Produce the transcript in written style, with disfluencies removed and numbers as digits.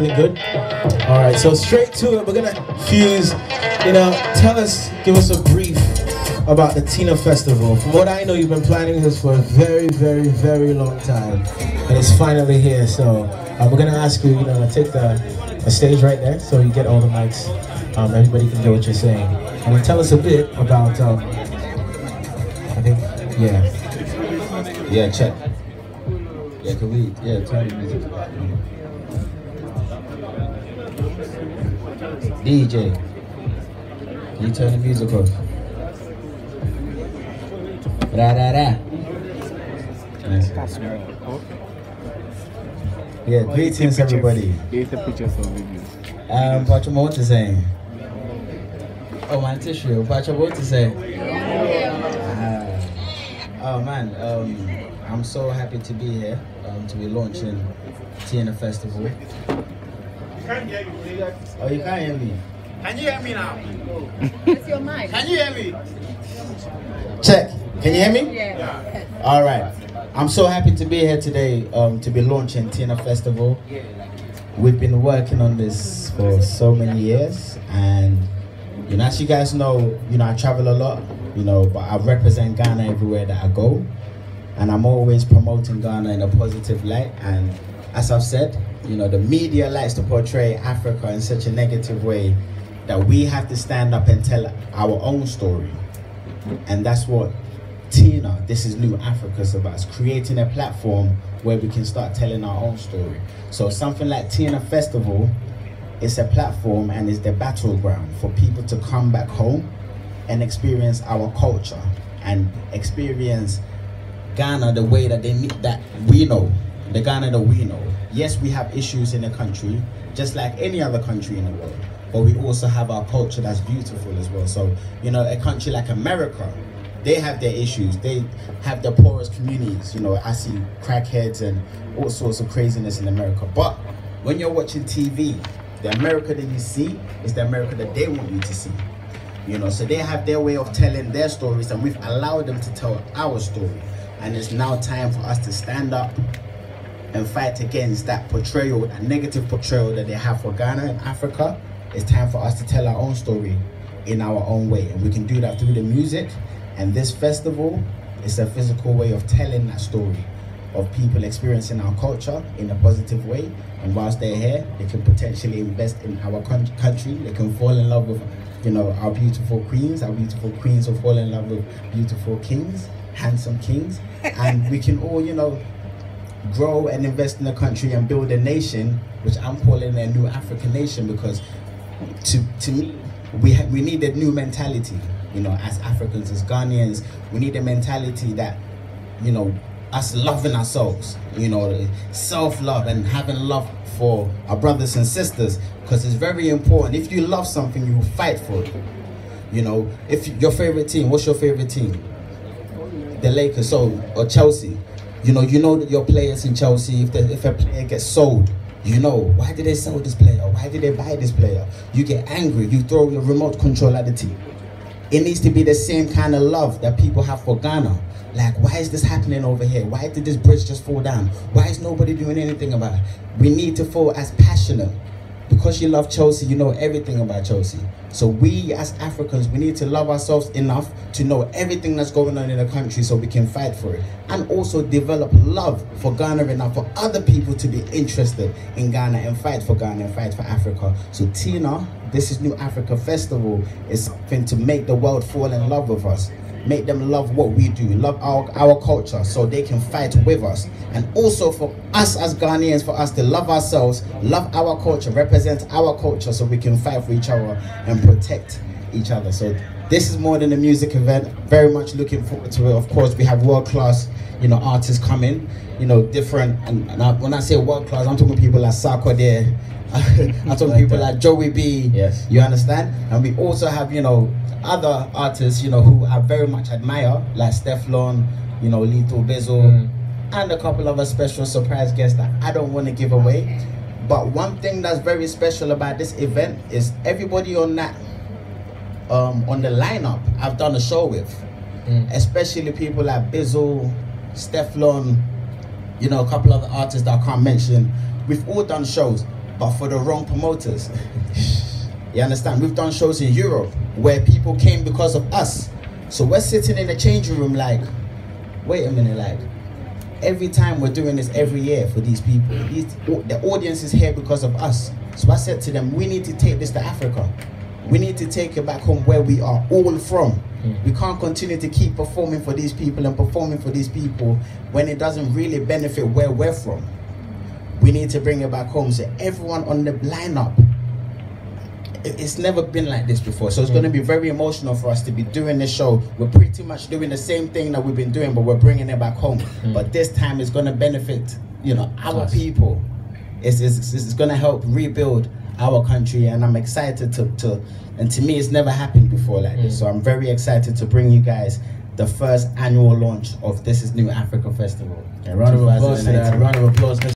Good. All right, so straight to it. We're gonna fuse. Give us a brief about the Tina Festival. From what I know, you've been planning this for a very, very, very long time, and it's finally here. So we're gonna ask you, take the stage right there, so you get all the mics. Everybody can hear what you're saying, and then tell us a bit about. Check. Yeah, can we? Yeah, turn the music. DJ, can you turn the music off? Yeah, greetings everybody. Pacha, what to say? Oh man, tissue. Pacha, what to say? Oh man, I'm so happy to be here, to be launching Tina Festival. Oh, you can't hear me? Can you hear me now? It's your mic. Can you hear me? Check. Can you hear me? Yeah. All right. I'm so happy to be here today to be launching Tina Festival. We've been working on this for so many years, and as you guys know, I travel a lot, but I represent Ghana everywhere that I go, and I'm always promoting Ghana in a positive light. And as I've said, the media likes to portray Africa in such a negative way that we have to stand up and tell our own story. And that's what Tina, This Is New Africa, is about. It's creating a platform where we can start telling our own story. So something like Tina Festival is a platform and is the battleground for people to come back home and experience our culture and experience Ghana the way that we know. The Ghana that we know. Yes, we have issues in the country, just like any other country in the world, but we also have our culture that's beautiful as well. So, a country like America, they have their issues. They have the poorest communities. I see crackheads and all sorts of craziness in America. But when you're watching TV, the America that you see is the America that they want you to see. So they have their way of telling their stories, and we've allowed them to tell our story. And it's now time for us to stand up and fight against that portrayal, that negative portrayal that they have for Ghana and Africa. It's time for us to tell our own story in our own way, and we can do that through the music. And this festival is a physical way of telling that story of people experiencing our culture in a positive way. And whilst they're here, they can potentially invest in our country. They can fall in love with our beautiful queens. Our beautiful queens will fall in love with beautiful kings, handsome kings, and we can all grow and invest in the country and build a nation, which I'm calling a new African nation, because to me, we need a new mentality, as Africans, as Ghanaians. We need a mentality that, us loving ourselves, self-love and having love for our brothers and sisters, because it's very important. If you love something, you fight for it. If your favorite team, what's your favorite team? The Lakers, or Chelsea. You know that your players in Chelsea, if a player gets sold, why did they sell this player? Why did they buy this player? You get angry, you throw your remote control at the team. It needs to be the same kind of love that people have for Ghana. Like, why is this happening over here? Why did this bridge just fall down? Why is nobody doing anything about it? We need to feel as passionate. Because you love Chelsea, you know everything about Chelsea. So we as Africans, we need to love ourselves enough to know everything that's going on in the country so we can fight for it. And also develop love for Ghana enough for other people to be interested in Ghana and fight for Ghana and fight for Africa. So Tina, This Is New Africa Festival is something to make the world fall in love with us. Make them love what we do, love our culture, so they can fight with us. And also for us as Ghanaians, for us to love ourselves, love our culture, represent our culture, so we can fight for each other and protect each other. So this is more than a music event. Very much looking forward to it. Of course, we have world-class, artists coming, different. And when I say world-class, I'm talking people like Sarkodie. I'm talking people like Joey B. Yes. You understand? And we also have, other artists, who I very much admire, like Steflon, Lito Bezo, and a couple of special surprise guests that I don't want to give away. But one thing that's very special about this event is everybody on that, on the lineup I've done a show with, especially people like Bezo, Steflon, a couple other artists that I can't mention. We've all done shows. but for the wrong promoters. You understand? We've done shows in Europe where people came because of us. So we're sitting in the changing room like, wait a minute, like, every time we're doing this every year for these people, the audience is here because of us. So I said to them, we need to take this to Africa. We need to take it back home where we are all from. We can't continue to keep performing for these people and performing for these people when it doesn't really benefit where we're from. We need to bring it back home. So everyone on the lineup, it's never been like this before. So it's going to be very emotional for us to be doing this show. We're pretty much doing the same thing that we've been doing, but we're bringing it back home. But this time it's going to benefit, you know, our people. It's going to help rebuild our country, and I'm excited and to me it's never happened before like this. So I'm very excited to bring you guys the first annual launch of This Is New Africa Festival. A round of applause to that. A round of applause.